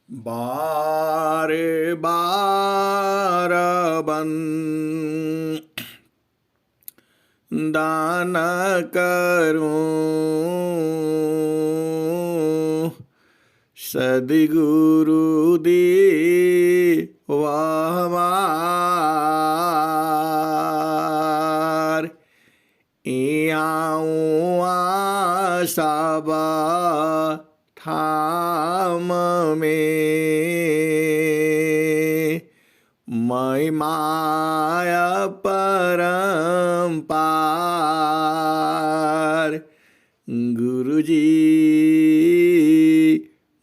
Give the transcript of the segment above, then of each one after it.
बार बार दान करूं सद्गुरु देवा हमार आऊं सब थाम में मैं माया परम्पार गुरुजी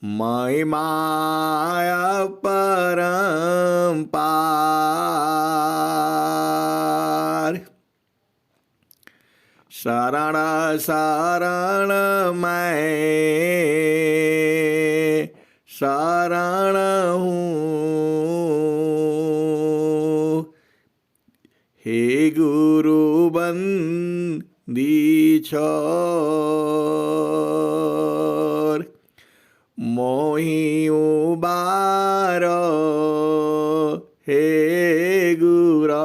मैं माया परम्पार शरण शरण मैं शरण हूँ हे गुरु बंदी छोर मोहि उबारो हे गुरु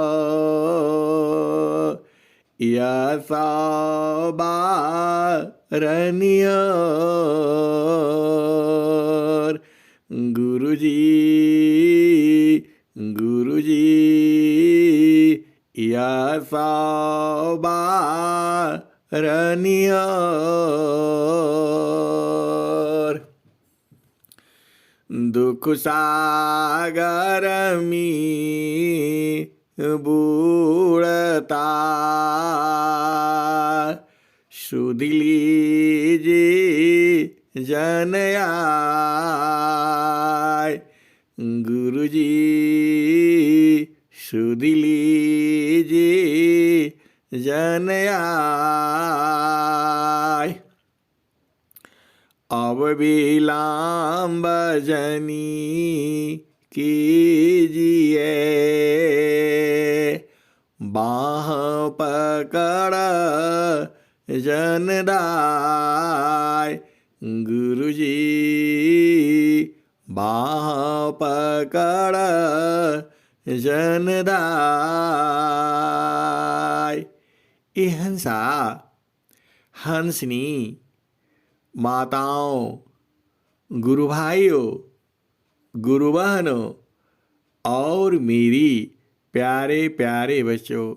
यसाबारनियर गुरुजी गुरुजी यसाबारनियर दुख सागर में बूढ़ता सुध लीजिए जन आय गुरुजी सुध लीजिए जन आय अब विलम्ब जनी कीजिए बाह पकड़ जनदाय गुरुजी बाह पकड़ जनदाय ये हंसा हंसनी माताओं गुरु भाइयों गुरु बहनों और मेरी प्यारे प्यारे बच्चों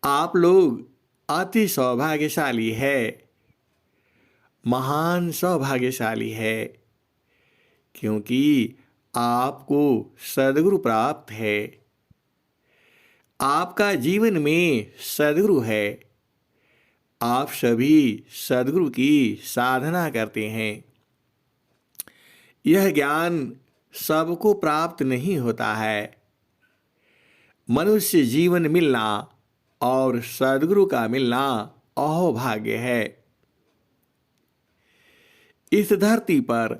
आप लोग अति सौभाग्यशाली है महान सौभाग्यशाली है क्योंकि आपको सद्गुरु प्राप्त है आपका जीवन में सद्गुरु है आप सभी सद्गुरु की साधना करते हैं यह ज्ञान सबको प्राप्त नहीं होता है मनुष्य जीवन मिलना और सद्गुरु का मिलना अहोभाग्य है इस धरती पर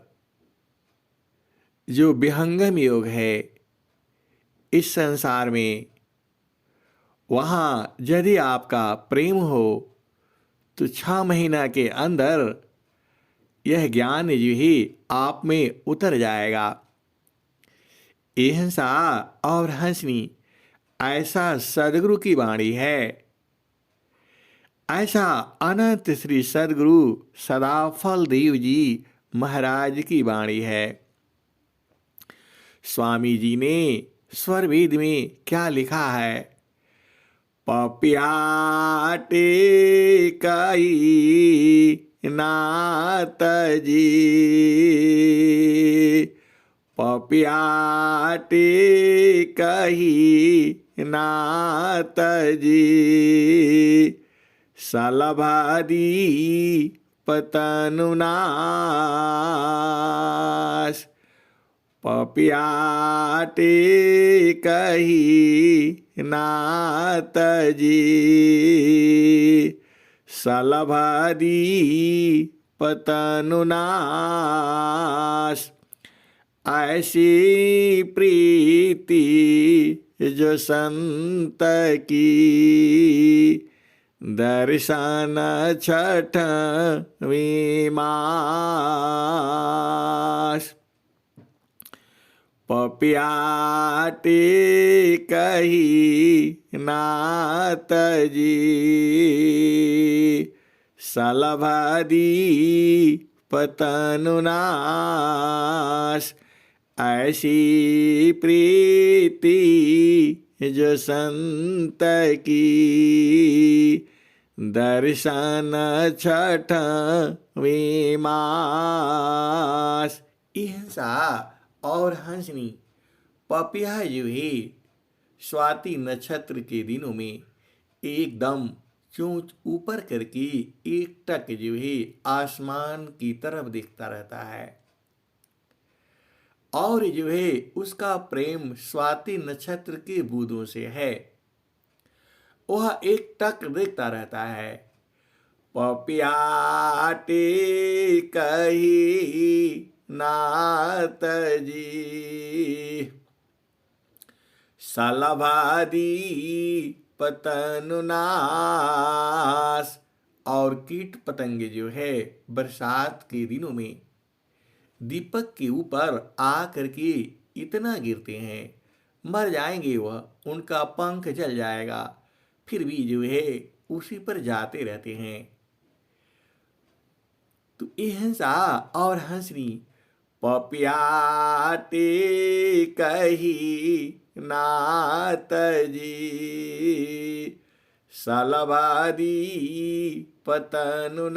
जो विहंगम योग है इस संसार में वहाँ यदि आपका प्रेम हो तो 6 महीना के अंदर यह ज्ञान जो ही आप में उतर जाएगा ये हंसा और हंसनी ऐसा सद्गुरु की वाणी है ऐसा अनंत श्री सद्गुरु सदाफल देव जी महाराज की वाणी है स्वामी जी ने स्वरवेद में क्या लिखा है पपियाटे कई नाथ जी पपियाटे कही नाथ जी सलभादी पतनुनाश पपियाटे कही नाथ जी सलभादी पतनुनाश ऐसी प्रीति जो संत की दर्शन छठवीं मास। पपियाटी कही नाथ जी, सलभदी पतनुनाश। ऐसी प्रीति जो संत की, दर्शन छठवीं मास। अहिंसा और हंसनी पपिया जो है स्वाति नक्षत्र के दिनों में एकदम चोंच ऊपर करके एकटक जो है आसमान की तरफ देखता रहता है, और जो है उसका प्रेम स्वाति नक्षत्र के बूंदों से है। वह एकटक देखता रहता है। पपियाटे कही नाथ जी, सलभादी पतनुनाश। और कीट पतंगे जो है बरसात के दिनों में दीपक के ऊपर आ करके इतना गिरते हैं, मर जाएंगे वह, उनका पंख जल जाएगा, फिर भी जो है उसी पर जाते रहते हैं। तो अहिंसा और हंसनी पपियाटे कही नाथ जी, सलभादी पतनुनाश।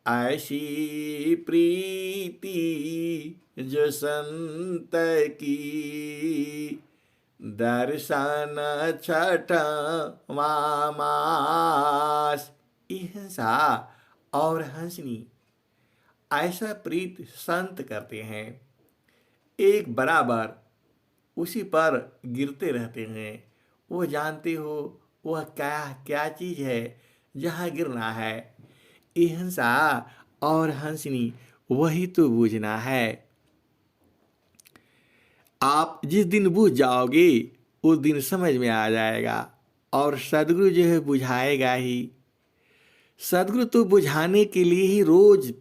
ऐसी प्रीति जो संत की, दर्शन छठवां मास। अहिंसा और हंसनी ऐसा प्रीत संत करते हैं, एक बराबर उसी पर गिरते रहते हैं। वो जानते हो वह क्या क्या चीज़ है जहाँ गिरना है। अहिंसा और हंसनी वही तो बूझना है। आप जिस दिन बूझ जाओगे उस दिन समझ में आ जाएगा, और सदगुरु जो है बुझाएगा ही। सदगुरु तो बुझाने के लिए ही रोज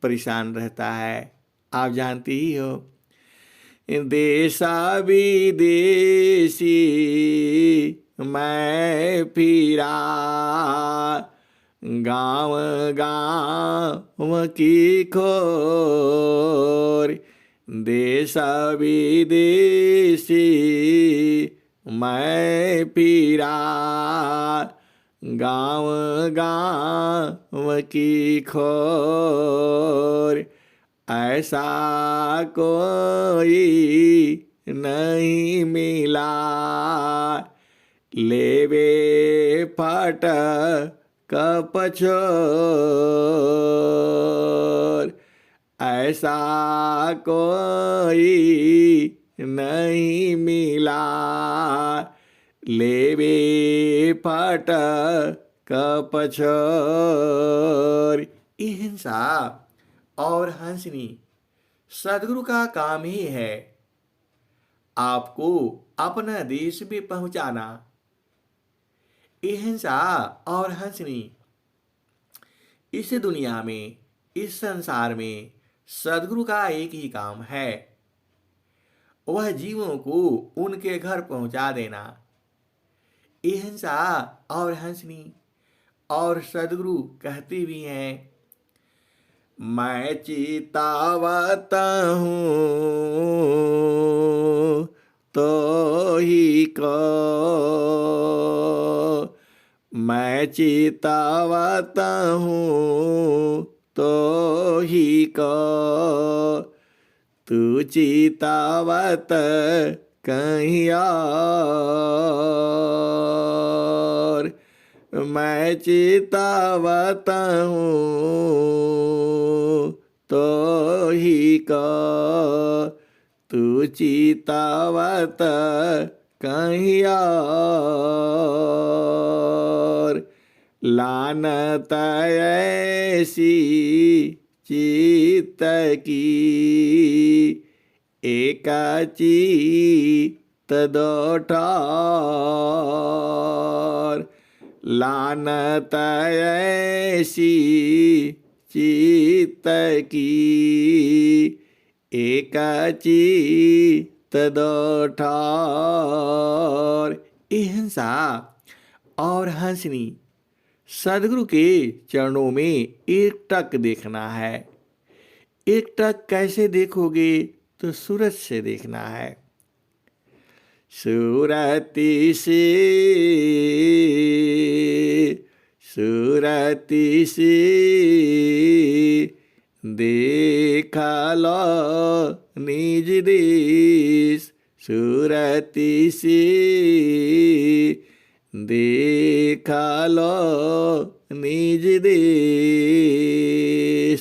परेशान रहता है। आप जानते ही हो, देशा विदेशी मैं फिरा, गाँव गाँव की खोर। देश विदेशी मैं फिरा, गाँव गाँव की खोर। ऐसा कोई नहीं मिला, लेवे फट कपछोर। ऐसा कोई नहीं मिला, लेवे फट कपछोर। अहिंसा और हंसनी सदगुरु का काम ही है, आपको अपना देश में पहुंचाना। अहिंसा और हंसनी इस दुनिया में, इस संसार में सदगुरु का एक ही काम है, वह जीवों को उनके घर पहुंचा देना। अहिंसा और हंसनी और सदगुरु कहते भी हैं, मैं चितावत हूँ तो ही को, मैं चितावत हूँ तो ही को, तू चितावत कहीं और। मैं चितावत हूँ तो ही को, तू चितावत कहीं और। लानत ऐसी चित्त की, एकाची तदो ठार। लानत ऐसी चित्त की, एक चित्त दो ठार। अहिंसा और हंसनी सदगुरु के चरणों में एकटक देखना है। एकटक कैसे देखोगे? तो सूरत से देखना है। सूरती से, सूरती से देखा लो निज देश, सूरती से देखा लो निज देश।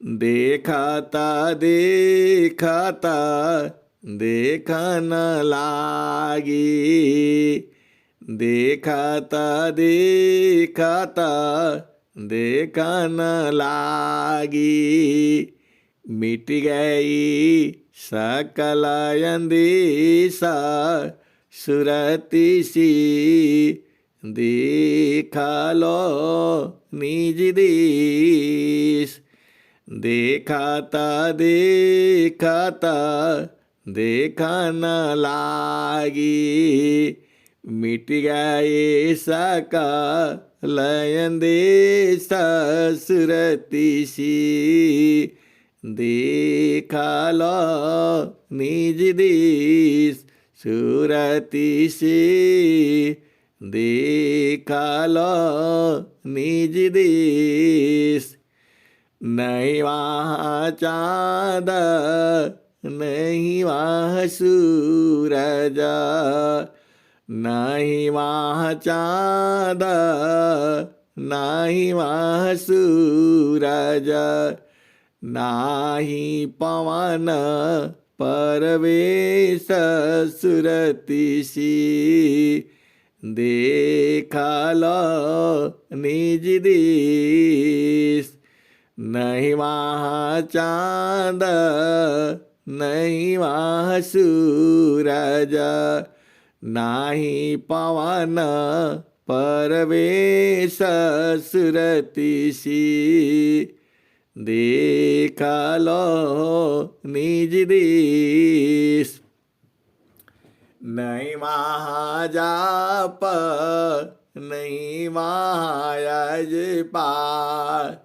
देखाता देखाता देखा न लागी, देखाता देखाता देखा न लागी। मिट गई सकल अंदेशा, सुरति सी देखा लो निज देश। देखाता देखाता देखा न लागी, मिट गए सकल अंदेशा, सुरति सी देखा लो निज देश, सुरति से देखा लो निज देश। नहीं वहाँ चाँद नहीं वहाँ सूरज, नहीं वहाँ चाँद नहीं वहाँ सूरज, नाही पवन परवेश, सुरति सी देखा लो निज देश। नहीं वहाँ चाँद नहीं वहाँ सूरज, नाही पवन परवेश, सुरति सी देखा लो निज देश। नहीं वहाँ जाप नहीं वहाँ यजपाल,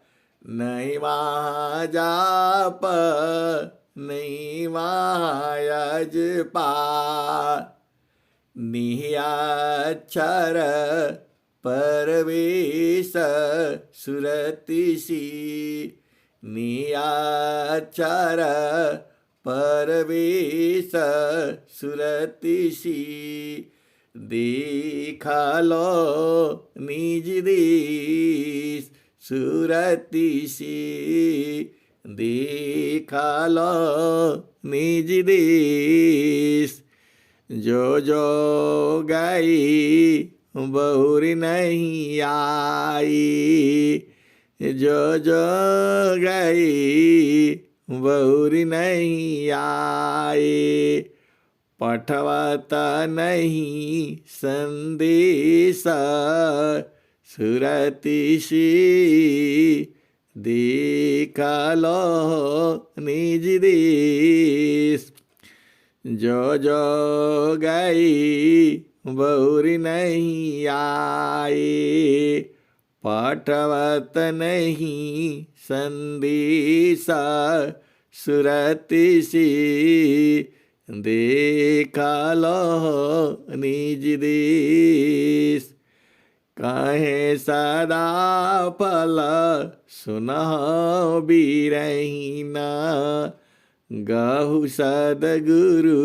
नहीं वहाँ जाप नहीं वहाँ यजपाल। निह्याक्षर परवेश, सुरति सी निह्याक्षर परवेश, सुरति सी देखा लो निज देश, सुरति सी देखा लो निज देश। जो जो गई बहुरी नहीं आई, जो जो गई बहुरी नहीं आई। पठवत नहीं संदेश, सुरति सी देखा लो निज देश। जो जो गई बहुरी नहीं आई, पठवत नहीं संदेश, सुरति सी देखा लो निज देश। कहे सदा फल सुनहो बीरहीना, गहु सदगुरु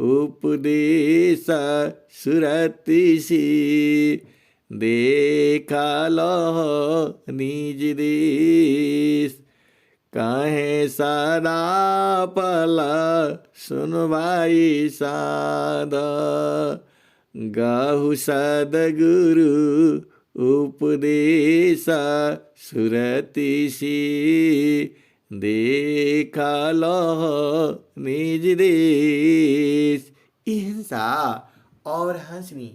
उपदेश, सुरति सी देखा लो निज देश। कहे सदा पल सुनवाई साध, गहु सदगुरु उपदेश, सुरति सी देखा लो निज देश। अहिंसा और हंसनी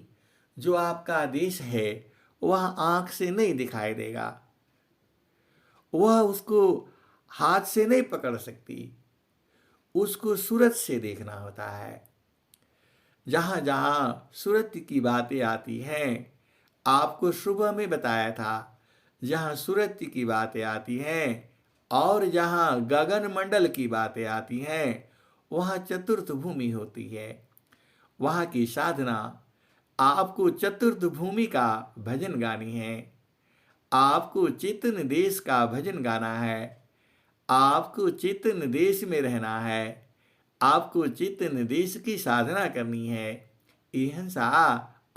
जो आपका देश है वह आंख से नहीं दिखाई देगा, वह उसको हाथ से नहीं पकड़ सकती, उसको सूरत से देखना होता है। जहाँ जहाँ सूरत की बातें आती हैं, आपको सुबह में बताया था, जहाँ सूरत की बातें आती हैं और जहाँ गगन मंडल की बातें आती हैं वहाँ चतुर्थ भूमि होती है। वहाँ की साधना आपको चतुर्थ भूमि का भजन गानी है, आपको चेतन देश का भजन गाना है, आपको चेतन देश में रहना है, आपको चेतन देश की साधना करनी है। ये हंसा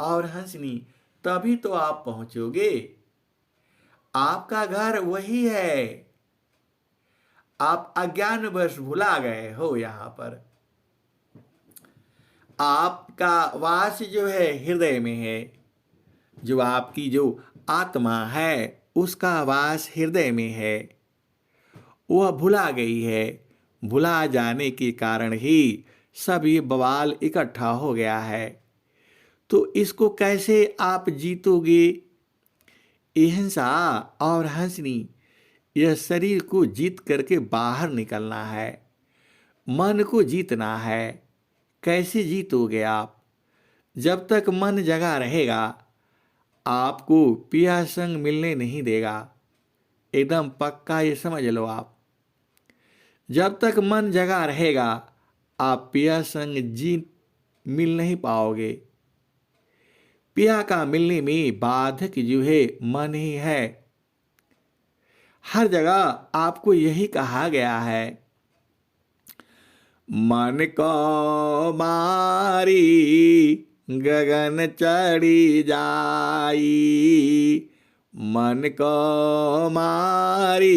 और हंसनी, तभी तो आप पहुंचोगे। आपका घर वही है, आप अज्ञानवश भुला गए हो। यहाँ पर आपका वास जो है हृदय में है, जो आपकी जो आत्मा है उसका वास हृदय में है, वह भुला गई है। भुला जाने के कारण ही सब ये बवाल इकट्ठा हो गया है। तो इसको कैसे आप जीतोगे? अहिंसा और हंसनी, यह शरीर को जीत करके बाहर निकलना है, मन को जीतना है। कैसे जीतोगे आप? जब तक मन जगा रहेगा आपको पिया संग मिलने नहीं देगा, एकदम पक्का ये समझ लो आप। जब तक मन जगा रहेगा आप पिया संग जी मिल नहीं पाओगे। पिया का मिलने में बाधक जो है मन ही है। हर जगह आपको यही कहा गया है, मन को मारी गगन चढ़ी जाई, मन को मारी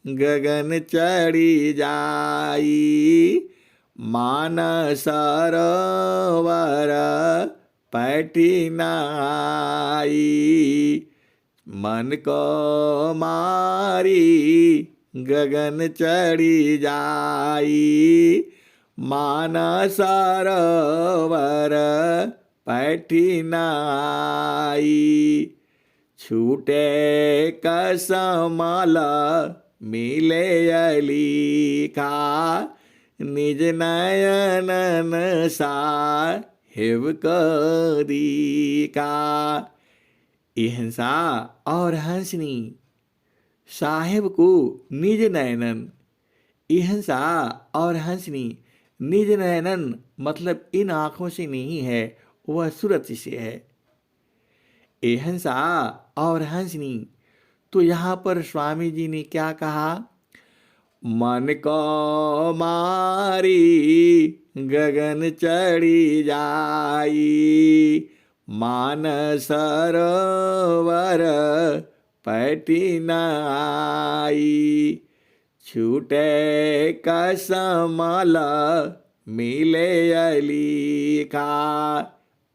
गगन चढ़ी जाई, मानस सरोवर पैठी नाई, मन को मारी गगन चढ़ी जाई, मानस सरोवर पैठी नाई, छूटे कसमल मिले अलीखा, निज नयनन साहिब करीका। अहिंसा और हंसनी, साहिब को निज नयनन। अहिंसा और हंसनी, निज नयनन मतलब इन आँखों से नहीं है, वह सूरत से है। अहिंसा और हंसनी, तो यहाँ पर स्वामी जी ने क्या कहा? मन को मारी गगन चढ़ी जाई, मानस सरोवर पैठी नाई, छूटे कसमल मिले अलीखा।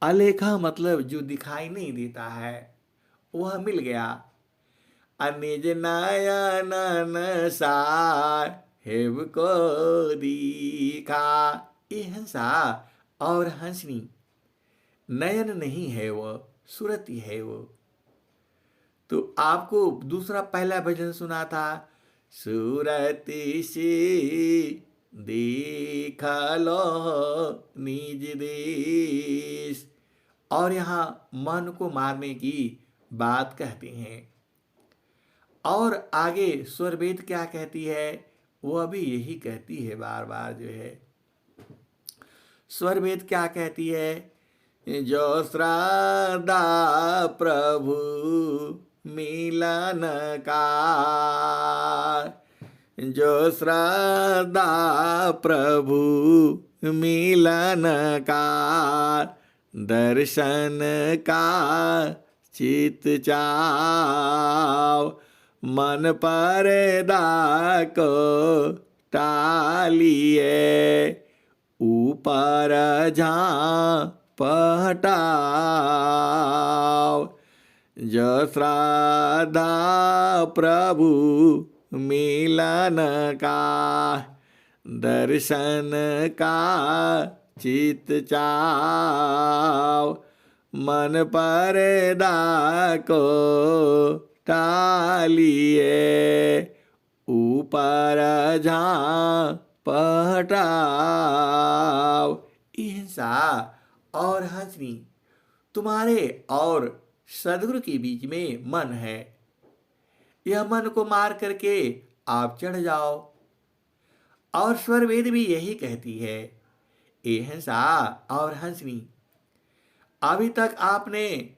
अलेखा मतलब जो दिखाई नहीं देता है, वह मिल गया। अनिज नयनन साहिब को दीखा। अहिंसा और हंसनी, नयन नहीं है वो, सूरत है वो। तो आपको दूसरा पहला भजन सुना था, सूरती से देख लो निज देश। और यहाँ मन को मारने की बात कहते हैं। और आगे स्वरवेद क्या कहती है? वह भी यही कहती है बार बार जो है। स्वरवेद क्या कहती है? जो श्रद्धा प्रभु मिलन का, जो श्रद्धा प्रभु मिलन का, दर्शन का चित चाव, मन पर्दा को टालिए, ऊपर झाँप हटाओ। जो श्रद्धा प्रभु मिलन का, दर्शन का चित चाव, मन पर्दा को टालिए, ऊपर झांप हटाओ। हिंसा और हंसनी तुम्हारे और सदगुरु के बीच में मन है। यह मन को मार करके आप चढ़ जाओ। और स्वर वेद भी यही कहती है, ए हिंसा और हंसनी, अभी तक आपने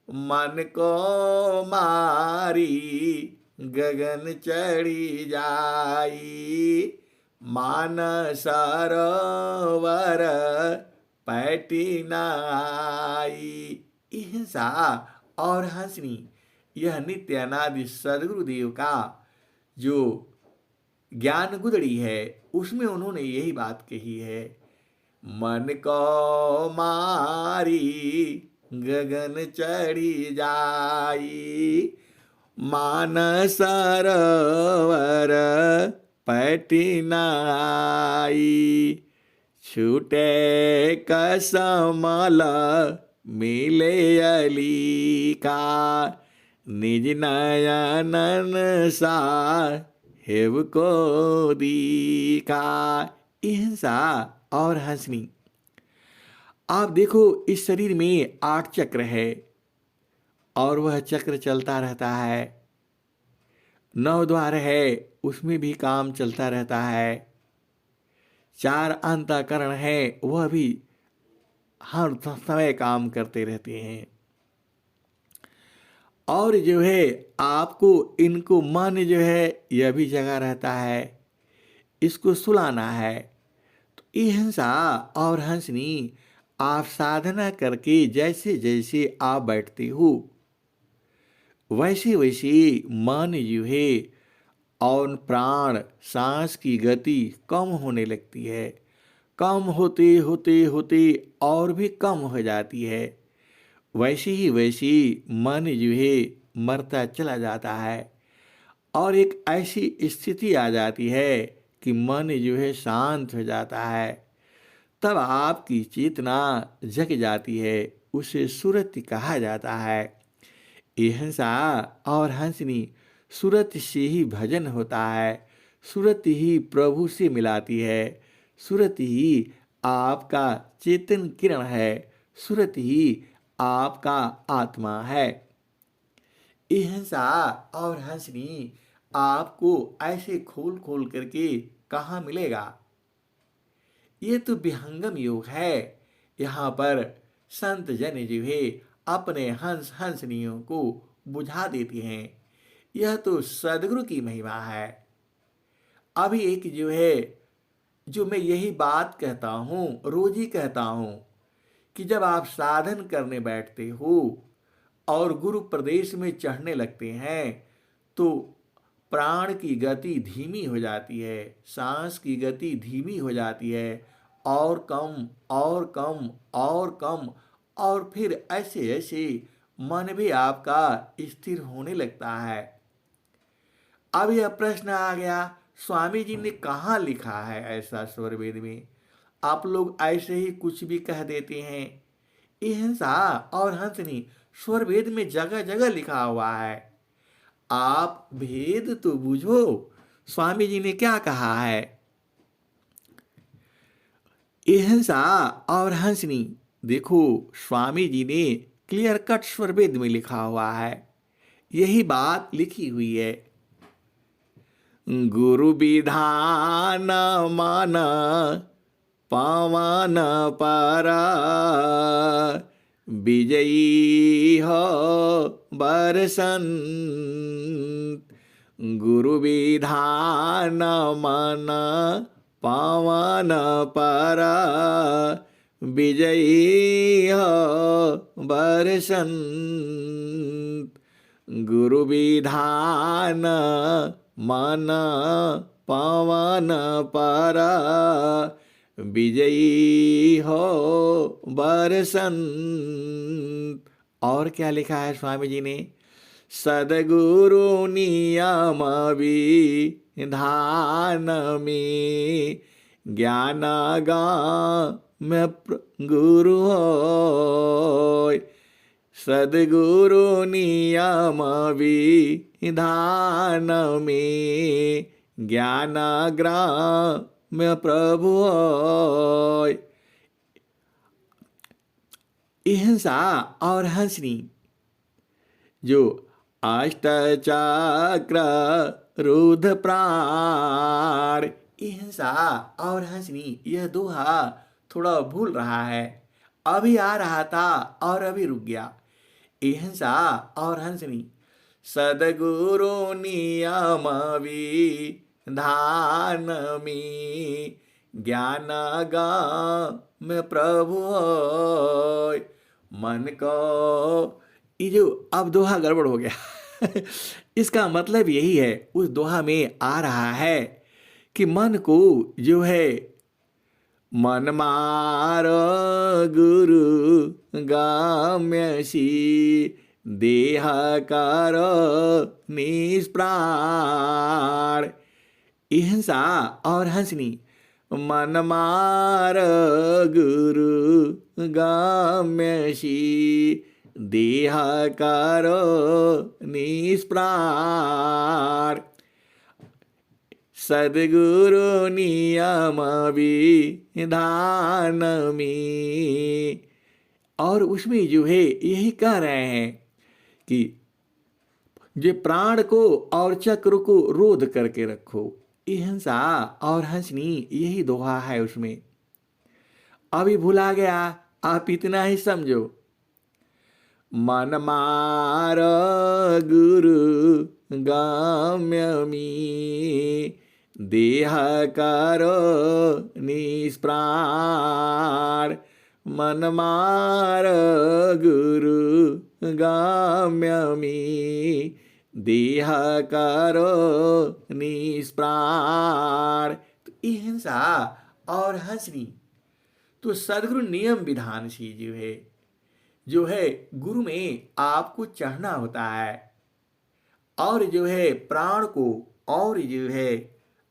मन को मारी गगन चढ़ी जाई, मान सरोवर पैटी नाई। हिंसा और हंसनी यह नित्य अनादि सदगुरुदेव का जो ज्ञान गुदड़ी है उसमें उन्होंने यही बात कही है। मन को मारी गगन चढ़ी जाई, मान सरोवर पैटी नाई, छूटे कसमल मिले अली का, निज नयनन साहेब को दीका। हिंसा और हंसनी, आप देखो इस शरीर में 8 चक्र है और वह चक्र चलता रहता है। 9 द्वार है, उसमें भी काम चलता रहता है। 4 अंतःकरण है, वह भी हर समय काम करते रहते हैं। और जो है आपको इनको मन जो है यह भी जगा रहता है, इसको सुलाना है। तो ये हिंसा और हंसनी आप साधना करके जैसे जैसे आप बैठते हो वैसे वैसे मन जो है और प्राण सांस की गति कम होने लगती है। कम होते होते होते और भी कम हो जाती है। वैसे ही मन जो है मरता चला जाता है और एक ऐसी स्थिति आ जाती है कि मन जो है शांत हो जाता है। तब आपकी चेतना जग जाती है, उसे सुरति कहा जाता है। ये हिंसा और हंसनी सुरत से ही भजन होता है, सुरत ही प्रभु से मिलाती है, सुरत ही आपका चेतन किरण है, सुरत ही आपका आत्मा है। ये हिंसा और हंसनी आपको ऐसे खोल खोल करके कहाँ मिलेगा। ये तो विहंगम योग है। यहाँ पर संत जन जो है अपने हंस हंसनियों को बुझा देते हैं। यह तो सदगुरु की महिमा है। अभी एक जो है, जो मैं यही बात कहता हूँ, रोज ही कहता हूँ कि जब आप साधन करने बैठते हो और गुरु प्रदेश में चढ़ने लगते हैं तो प्राण की गति धीमी हो जाती है, सांस की गति धीमी हो जाती है, और कम और कम और कम, और फिर ऐसे ऐसे मन भी आपका स्थिर होने लगता है। अब यह प्रश्न आ गया, स्वामी जी ने कहाँ लिखा है ऐसा स्वर वेद में? आप लोग ऐसे ही कुछ भी कह देते हैं। ये हिंसा और हंसनी स्वर वेद में जगह जगह लिखा हुआ है। आप भेद तो बुझो, स्वामी जी ने क्या कहा है। ये हिंसा और हंसनी देखो, स्वामी जी ने क्लियर कट स्वर वेद में लिखा हुआ है, यही बात लिखी हुई है। गुरु विधान मान पावन परा, विजयी हो बरसन। गुरु विधान मन पावन परा, विजयी हो बरसन। गुरु विधान मन पावन परा, विजयी हो बरसन। और क्या लिखा है स्वामी जी ने? सदगुरु नियम विधान में, ज्ञान गाम गुरु होय। सद्गुरु नियम विधान में ज्ञान ग्राम्य प्रभु होय। अहिंसा और हंसनी जो अष्टचक्र रुद्र प्राण, अहिंसा और हंसनी यह दोहा थोड़ा भूल रहा है, अभी आ रहा था और अभी रुक गया। अहिंसा और हंसनी सद्गुरु नियम विधान में ज्ञान गाम प्रभु होय। मन को ये जो अब दोहा गड़बड़ हो गया इसका मतलब यही है, उस दोहा में आ रहा है कि मन को जो है मन मार गुरु गाम्यसी देह कर निष्प्राण। अहिंसा और हंसनी मन मार गुरु गाम्यसी देह कर निष्प्राण। सद्गुरु नियम विधान में, और उसमें जो है यही कह रहे हैं कि जो प्राण को और चक्र को रोध करके रखो। अहिंसा और हंसनी यही दोहा है उसमें। अभी भुला गया, आप इतना ही समझो। मन मार गुरु गाम्यमी देह करो निष्प्राण। मन मार गुरु गाम्यमी देह करो निष्प्राण। तो अहिंसा और हंसनी तो सद्गुरु नियम विधान से जो है गुरु में आपको चढ़ना होता है, और जो है प्राण को और जो है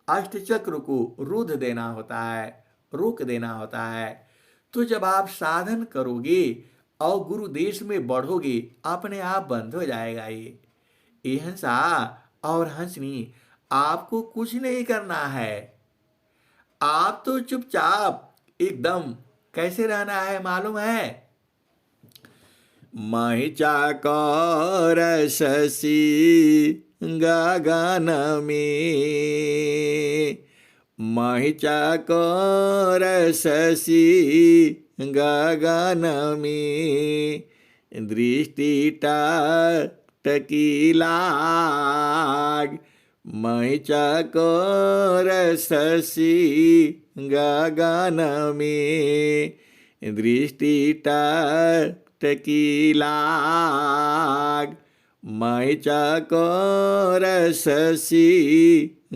अष्टचक्र को रुद्ध देना होता है, रोक देना होता है। तो जब आप साधन करोगे और गुरु देश में बढ़ोगे, अपने आप बंद हो जाएगा ये। अहिंसा और हंसनी आपको कुछ नहीं करना है, आप तो चुपचाप एकदम कैसे रहना है मालूम है। महिचाकर शशि गगन में, महिचाकर शशि गगन में दृष्टि टकी लाग। महिचाकर शशि गगन में दृष्टि टकी लाग। महिचाकर शशि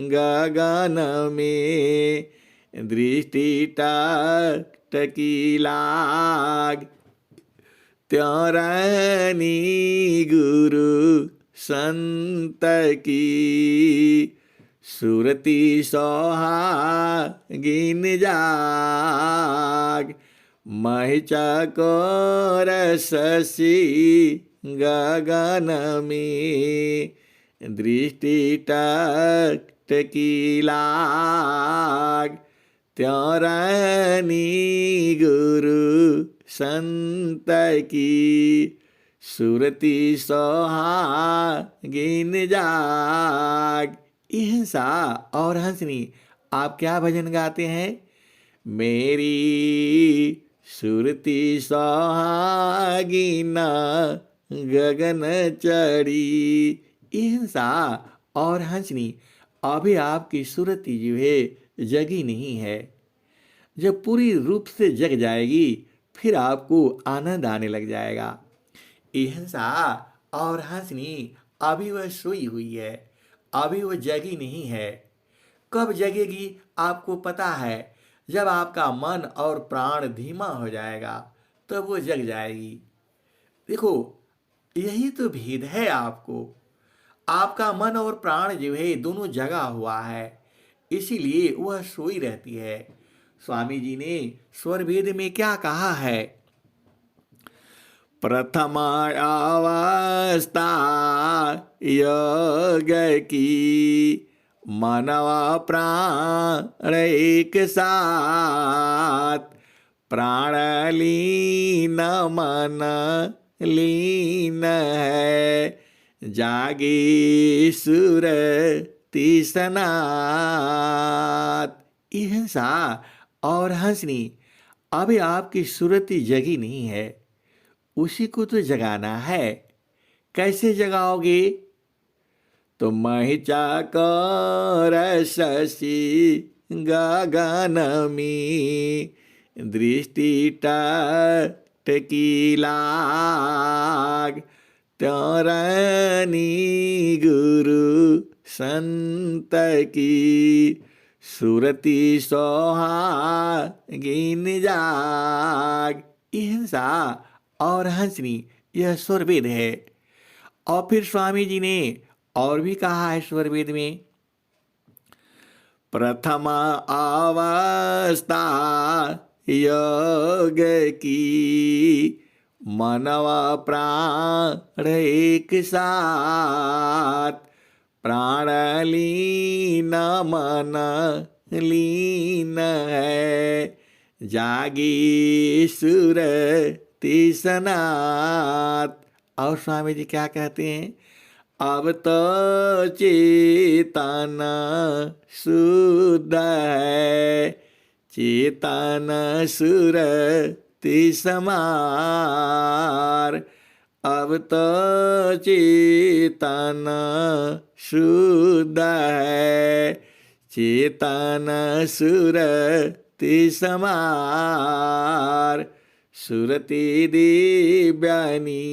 गगन में दृष्टि टकी लाग। त्योरानी गुरु संत की सुरति सोहागिन जाग। महिचाकर शशि गगन में दृष्टि टकी लाग। त्योरानी गुरु संत की सुरति सोहागिन जाग। अहिंसा और हंसनी आप क्या भजन गाते हैं? मेरी सुरति सोहागिना गगन चढ़ी। अहिंसा और हंसनी अभी आपकी सुरति जो है जगी नहीं है। जब पूरी रूप से जग जाएगी फिर आपको आनंद आने लग जाएगा। अहिंसा और हंसनी अभी वह सोई हुई है, अभी वह जगी नहीं है। कब जगेगी आपको पता है? जब आपका मन और प्राण धीमा हो जाएगा तब वो जग जाएगी। देखो यही तो भेद है आपको। आपका मन और प्राण जो है दोनों जगा हुआ है, इसीलिए वह सोई रहती है। स्वामी जी ने स्वर भेद में क्या कहा है? प्रथमा अवस्था योग की, मानव प्राण एक साथ, प्राण लीन मन लीन है, जागी सुरति सनात। अहिंसा और हंसनी अभी आपकी सुरति जगी नहीं है, उसी को तो जगाना है। कैसे जगाओगे? तो महिचाकर शशि गगन में, दृष्टि टकी लाग, तरनी गुरु संत की, सुरति सोहागिन जाग। अहिंसा और हंसनी यह स्वरवेद है। और फिर स्वामी जी ने और भी कहा है स्वरवेद में, प्रथमा अवस्था योग की, मानव प्राण एक साथ, प्राण लीन मन लीन है, जागी सुरति सनात। और स्वामी जी क्या कहते हैं? अब तो चेतन शुद्ध है, चेतन सुरति समार, अब तो चेतन शुद्ध है, चेतन सुरति समार, सुरति दिव्यानी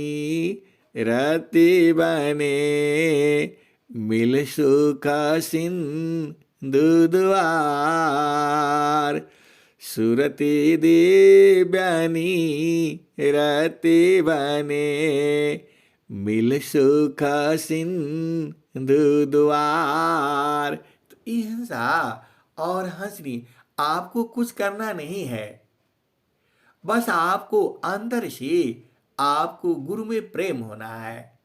रति बने, मिल सुख सिंधु द्वार, सुरति दिव्यानी रति बने, मिल सुख सिंधु द्वार। तो अहिंसा और हंसनी आपको कुछ करना नहीं है, बस आपको अंदर से आपको गुरु में प्रेम होना है,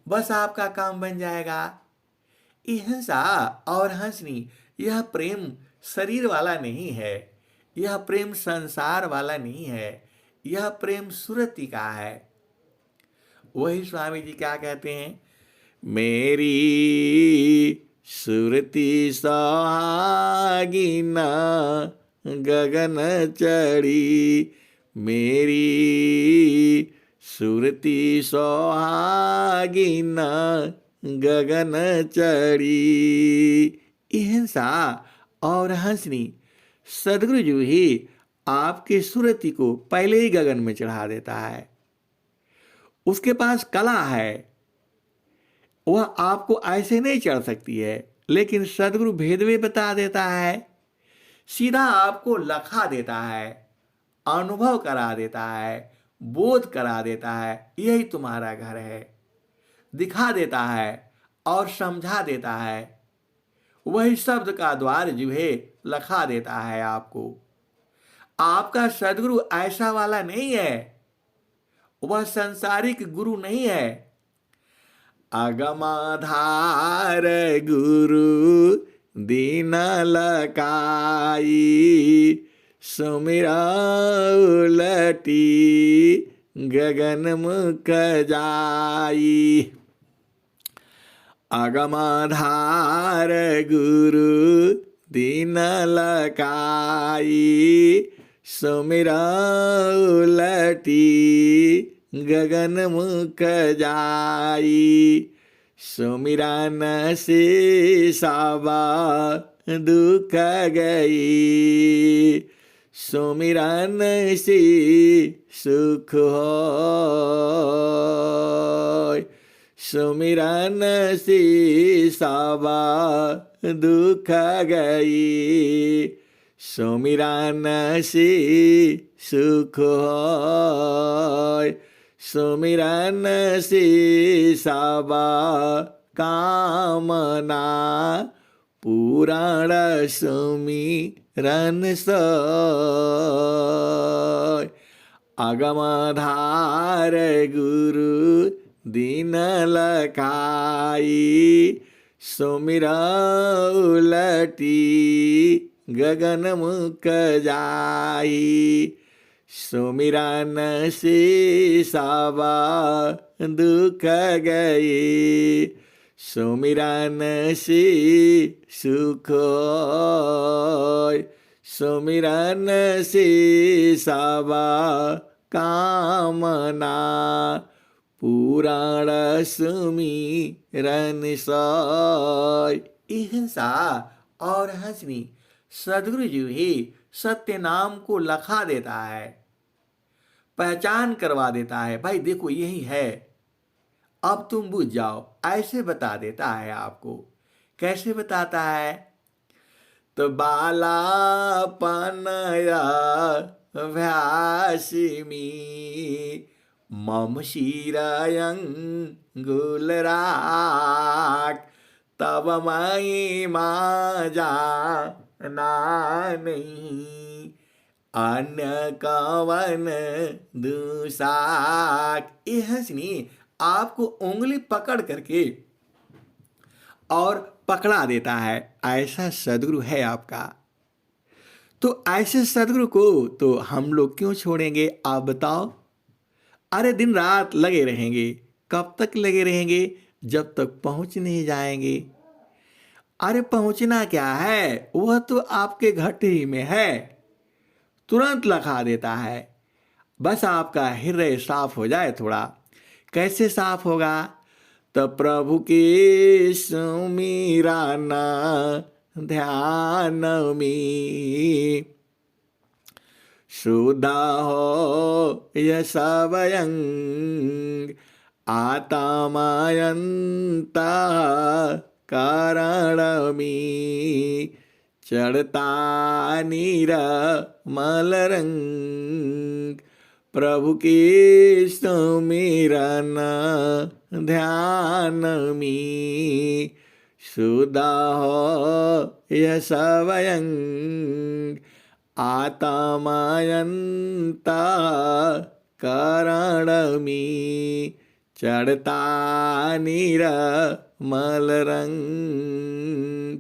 बस आपका काम बन जाएगा। अहिंसा और हंसनी यह प्रेम शरीर वाला नहीं है, यह प्रेम संसार वाला नहीं है, यह प्रेम सुरति का है। वही स्वामी जी क्या कहते हैं? मेरी सुरति सुहागिन गगन चढ़ी, मेरी सुरति सुहागिन गगन चढ़ी। अहिंसा और हंसनी सदगुरु जी ही आपकी सुरति को पहले ही गगन में चढ़ा देता है। उसके पास कला है, वह आपको ऐसे नहीं चढ़ सकती है, लेकिन सदगुरु भेद में बता देता है, सीधा आपको लखा देता है, अनुभव करा देता है, बोध करा देता है, यही तुम्हारा घर है, दिखा देता है और समझा देता है। वही शब्द का द्वार जो है लखा देता है आपको। आपका सदगुरु ऐसा वाला नहीं है, वह संसारिक गुरु नहीं है। अगमाधार गुरु दीन लकाई, सुमिरा उलटी गगन मुख जाई। अगमाधार गुरु दीन लकाई, सुमिरा उलटी गगन मुख जाई। सुमिरन से साबा दुख गई, सुमिरन से सुख होय। सुमिरन से साबा दुख गई, सुमिरन से सुख होय। सुमिरन से साबा कामना, पुराण सुमिरन सोय। अगमधार गुरु दीन लखाई, सुमिरा उलटी गगन मुख जाई, सुमिरन से सावा दुख गए, सुमिरन से सुख होय, सुमिरन से सावा कामना, पुराण सुमिरन सोय। अहिंसा और हंसनी सदगुरु जी ही सत्य नाम को लखा देता है, पहचान करवा देता है। भाई देखो यही है, अब तुम बुझ जाओ, ऐसे बता देता है आपको। कैसे बताता है? तो बाला पनया व्यासिमी मम शिरयंगुल राख, तब महिमा जाना नहीं, अन्य कवन दूसाक। ये हंसनी आपको उंगली पकड़ करके और पकड़ा देता है, ऐसा सदगुरु है आपका। तो ऐसे सदगुरु को तो हम लोग क्यों छोड़ेंगे, आप बताओ? अरे दिन रात लगे रहेंगे। कब तक लगे रहेंगे? जब तक पहुंच नहीं जाएंगे। अरे पहुंचना क्या है, वह तो आपके घट ही में है, तुरंत लखा देता है। बस आपका हृदय साफ हो जाए थोड़ा। कैसे साफ होगा? तो प्रभु के सुमिराना ध्यान में, शुद्ध हो यश स्वयं आत्मायंता कारण में, चढ़ता निर्मल रंग, प्रभु के सुमिरन ध्यान में, शुद्ध हो यश स्वयं आत्मायंता कारण में, चढ़ता निर्मल रंग,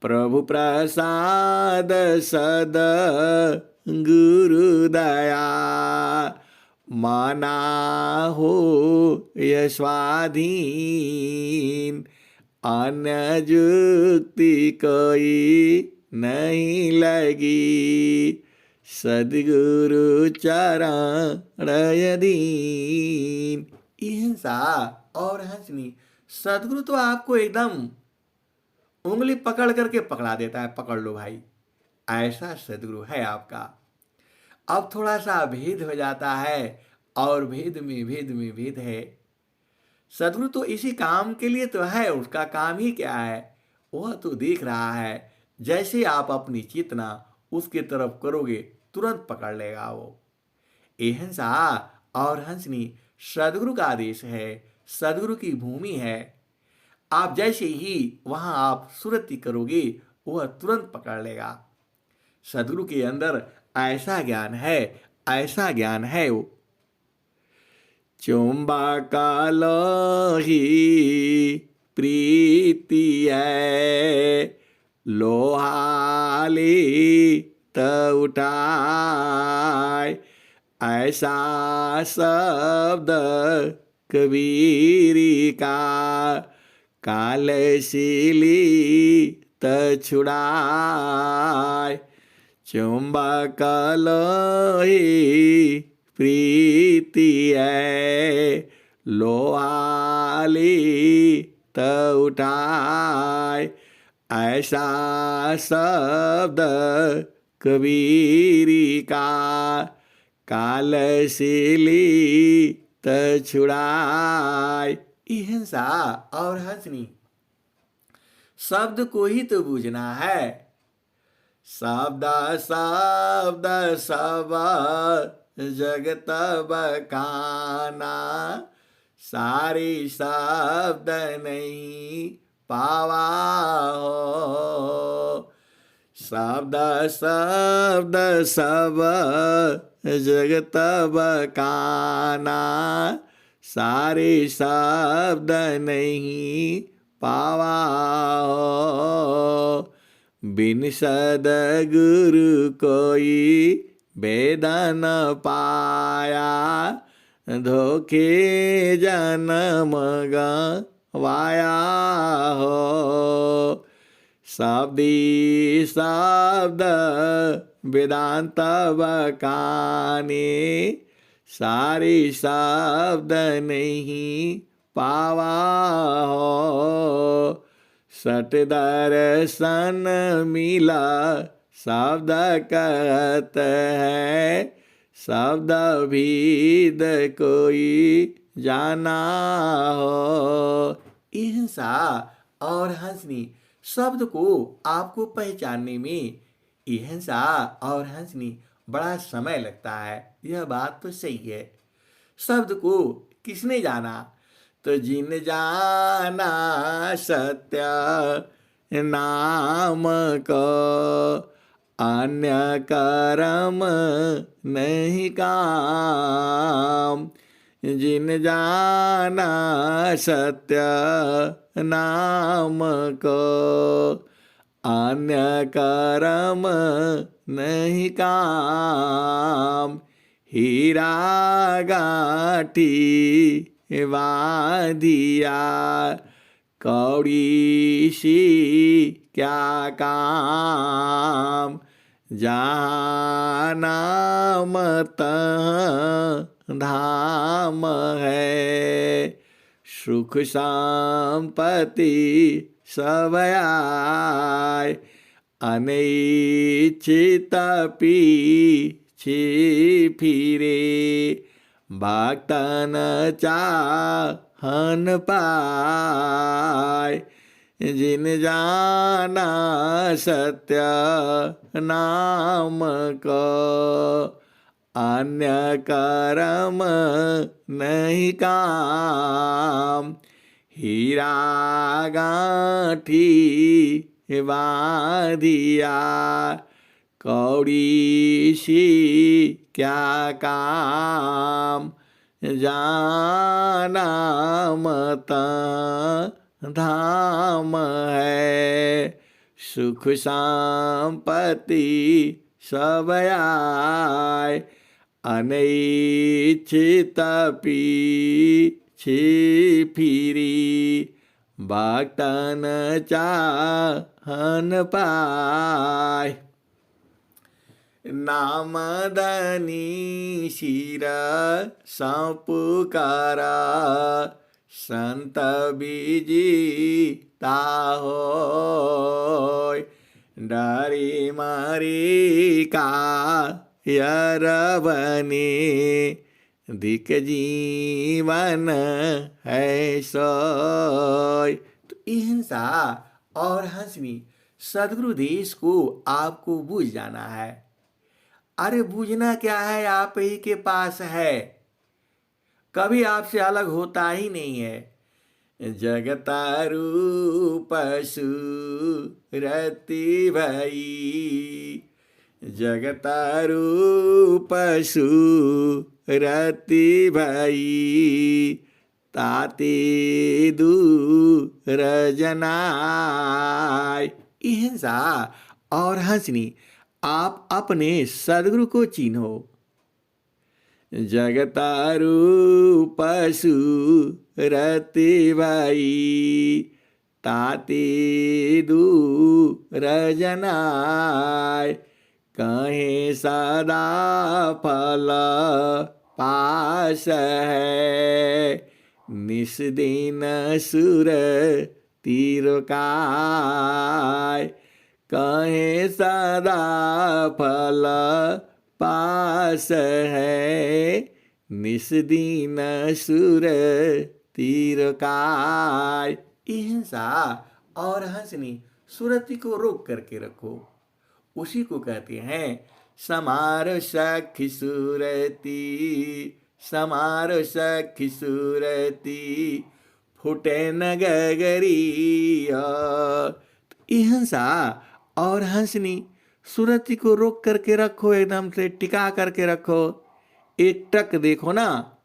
प्रभु प्रसाद सद गुरु दया, माना हो यस्वाधीन, अन्य युक्ति कोई नहीं लगी, सदगुरु चरण दीन। अहिंसा और हंसनी सदगुरु तो आपको एकदम उंगली पकड़ करके पकड़ा देता है, पकड़ लो भाई, ऐसा सदगुरु है आपका। अब थोड़ा सा भेद हो जाता है, और भेद में भेद है। सदगुरु तो इसी काम के लिए तो है, उसका काम ही क्या है, वह तो देख रहा है। जैसे आप अपनी चेतना उसके तरफ करोगे, तुरंत पकड़ लेगा वो। अहिंसा और हंसनी सदगुरु का आदेश है, सदगुरु की भूमि है। आप जैसे ही वहां आप सुरति करोगे, वह तुरंत पकड़ लेगा। सदगुरु के अंदर ऐसा ज्ञान है, ऐसा ज्ञान है वो। चुंबक लोही प्रीति है, लोहाली त उठाय, ऐसा शब्द कबीरी का, कालशीली त छुड़ाय, चुंबक लोही प्रीति है, लोहाली त उठाय, ऐसा शब्द कबीरी का, कालशीली त छुड़ाय। अहिंसा और हंसनी शब्द को ही तो बूझना है। शब्द शब्द सब जगत बखाना, सारी शब्द नहीं पावा हो, शब्द शब्द सब जगत बकाना, सारे शब्द नहीं पावा हो। बिन सदगुरु कोई वेद न पाया, धोखे जन्म गवाया हो। शब्दी शब्द वेदांत बकाने, सारे शब्द नहीं पावा हो। सत दर्शन मिला शब्द कहत है, शब्द भेद कोई जाना हो। अहिंसा और हंसनी शब्द को आपको पहचानने में अहिंसा और हंसनी बड़ा समय लगता है। यह बात तो सही है। शब्द को किसने जाना? तो जिन जाना सत्य नाम को, अन्य कर्म नहीं काम। जिन जाना सत्य नाम को, अन्य कर्म नहीं काम। हीरा गाठी वाधिया, कौड़ी सी क्या काम। जहाँ नाम तहाँ धाम है, सुख संपत्ति सब आए। अनिच्छित पीछे फिरे, भक्तन चाहन पाए। जिन जाना सत्य नाम को, अन्य कर्म नहीं काम। हीरा गांठी बांधिया, कौड़ी सी क्या काम। जाना मत धाम है, सुख संपत्ति सब आए। अनिच्छित पीछे फिरी, भक्तन चाहन पाए। नाम धनी शिर सपुकारा, संत बीजीता होय। डरे मारे का यर बने, धिक जीवन है सोय। तो अहिंसा और हंसनी सदगुरु देश को आपको बूझ जाना है। अरे बूझना क्या है, आप ही के पास है, कभी आपसे अलग होता ही नहीं है। जगता रूप सुरति भई, जगता रूप सुरति भई। ताते दूर जनाय। अहिंसा और हंसनी आप अपने सदगुरु को चिन्हो। जगता रूप सुरति भई, ताते दूर जनाय। कहीं सदा फल पास है, निस दिन सुर तिरकाय। कहीं सदा फल पास है, निस दिन सुर तिरकाय। अहिंसा और हंसनी सुरति को रोक करके रखो, उसी को कहते हैं समारो सखी सुरति। समारो सखी सुरति, फुटे न गगरिया। अहिंसा और हंसनी सूरज जी को रोक करके रखो, एकदम से टिका करके रखो, एक टक देखो ना।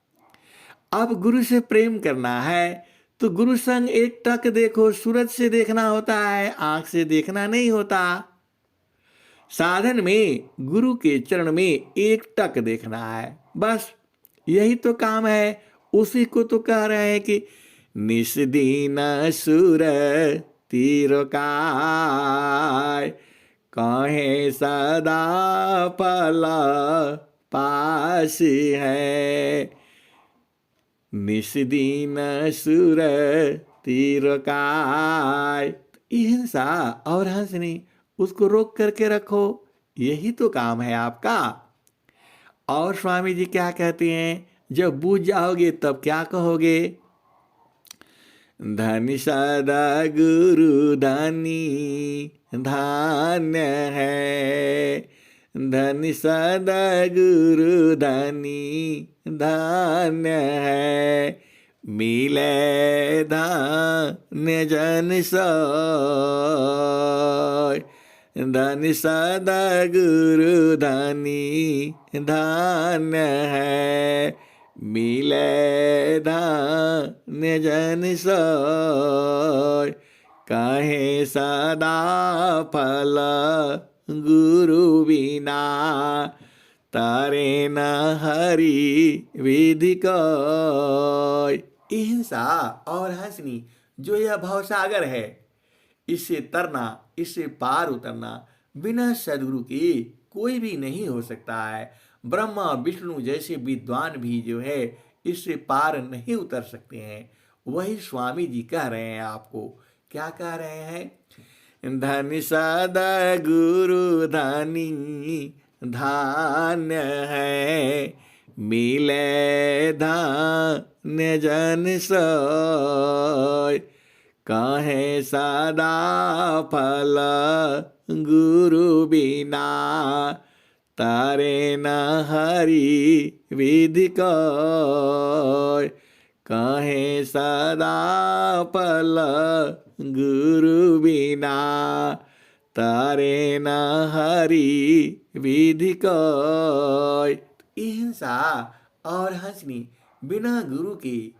अब गुरु से प्रेम करना है तो गुरु संग एक टक देखो। सूरज से देखना होता है, आंख से देखना नहीं होता। साधन में गुरु के चरण में एक टक देखना है, बस यही तो काम है। उसी को तो कह रहे हैं कि निस दीन सुर तिरकार, कहे सदा फल पास है। निस दीन सुर तिरकार, हिंसा और हंसनी उसको रोक करके रखो, यही तो काम है आपका। और स्वामी जी क्या कहते हैं, जब बूझ जाओगे तब क्या कहोगे? धन सदा गुरु धनी धान्य है, धन सदा गुरु धनी धान्य है। मिले धान्य जन सोय, धन सदा गुरु धनी धान्य है। मिले धान्य जन सोय, कहे सदा फल गुरु बिना। तारे न हरि विधि कोय। हिंसा और हंसनी जो यह भवसागर है, इससे तरना, इससे पार उतरना बिना सदगुरु के कोई भी नहीं हो सकता है। ब्रह्मा विष्णु जैसे विद्वान भी जो है इससे पार नहीं उतर सकते हैं। वही स्वामी जी कह रहे हैं आपको। क्या कह रहे हैं? धन सदा गुरु धनी धान्य है, मिले धान्य जन सोय, कहे सदा फल गुरु बिना। तारे न हरि विधि कोय, कहे सदा फल गुरु बिना। तारे न हरि विधि कोय। हिंसा और हंसनी बिना गुरु के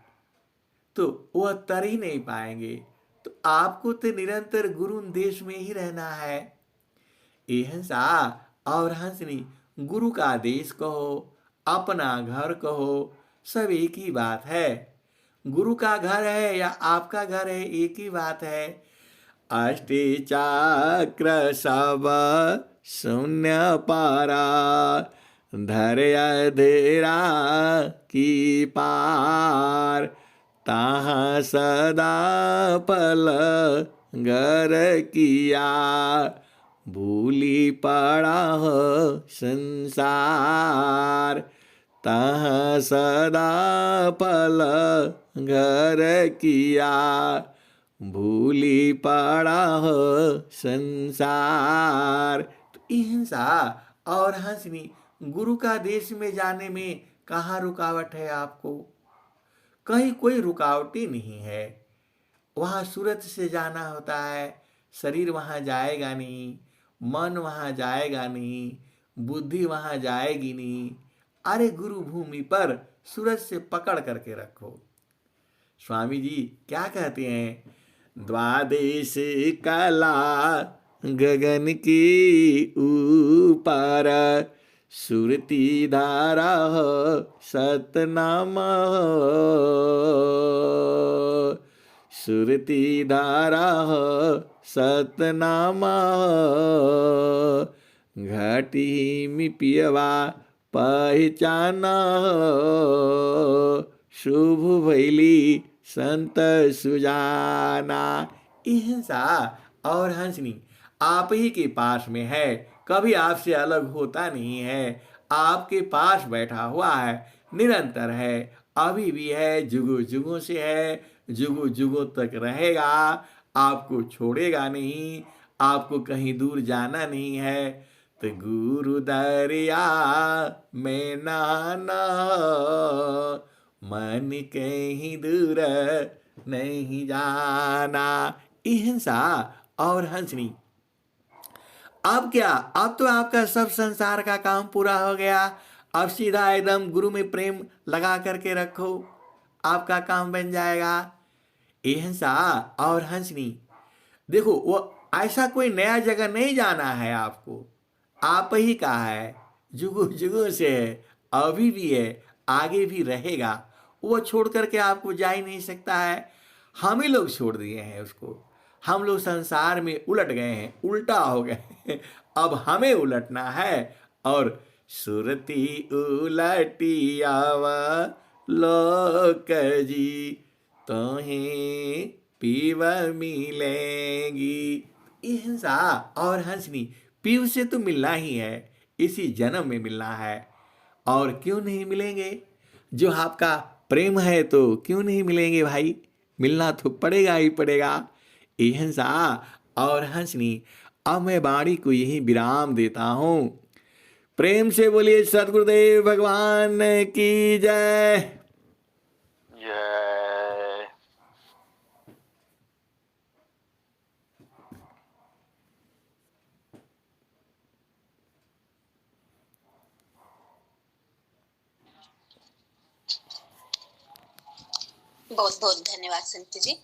तो वह तर ही नहीं पाएंगे। तो आपको तो निरंतर गुरु देश में ही रहना है। हिंसा और हंसनी गुरु का देश कहो, अपना घर कहो, सब एक ही बात है। गुरु का घर है या आपका घर है, एक ही बात है। अष्टि चक्र सब शून्य पारा, धर अधेरा की पार। ताहाँ सदा पल गर किया, भूली पड़ा हो संसार। ताहाँ सदा पल घर किया, भूली पड़ा हो संसार। तो हिंसा और हंसनी गुरु का देश में जाने में कहाँ रुकावट है आपको? कहीं कोई रुकावट ही नहीं है। वहाँ सूरत से जाना होता है, शरीर वहाँ जाएगा नहीं, मन वहाँ जाएगा नहीं, बुद्धि वहाँ जाएगी नहीं। अरे गुरु भूमि पर सूरज से पकड़ करके रखो। स्वामी जी क्या कहते हैं? द्वादश कला गगन की ऊपर, सुरती धारा हो सतनाम हो। सुरती धारा हो सतनाम हो, घाटी में पियवा पहचाना हो। शुभ भैली संत सुजाना। हिंसा और हंसनी आप ही के पास में है, कभी आपसे अलग होता नहीं है। आपके पास बैठा हुआ है, निरंतर है, अभी भी है, जुगों जुगों से है, जुगों जुगों तक रहेगा। आपको छोड़ेगा नहीं, आपको कहीं दूर जाना नहीं है। तो गुरु दरिया में नाना, मन कहीं दूर नहीं जाना। हिंसा और हंसनी अब क्या, अब तो आपका सब संसार का काम पूरा हो गया। अब सीधा एकदम गुरु में प्रेम लगा करके रखो, आपका काम बन जाएगा। अहिंसा और हंसनी, देखो वो ऐसा कोई नया जगह नहीं जाना है आपको, आप ही का है, जुगू जुगू से है, अभी भी है, आगे भी रहेगा। वो छोड़ करके आपको जा ही नहीं सकता है। हम ही लोग छोड़ दिए हैं उसको। हम लोग संसार में उलट गए हैं, उल्टा हो गए हैं। अब हमें उलटना है। और सुरती उलटी आवा लोक जी, तोहें पीव मिलेंगी। हिंसा और हंसनी, पीव से तो मिलना ही है, इसी जन्म में मिलना है। और क्यों नहीं मिलेंगे, जो आपका प्रेम है तो क्यों नहीं मिलेंगे भाई, मिलना तो पड़ेगा ही पड़ेगा। हिंसा और हंसनी। अब मैं वाणी को यही विराम देता हूँ। प्रेम से बोलिए सदगुरुदेव भगवान की जय। जय। बहुत बहुत धन्यवाद संत जी।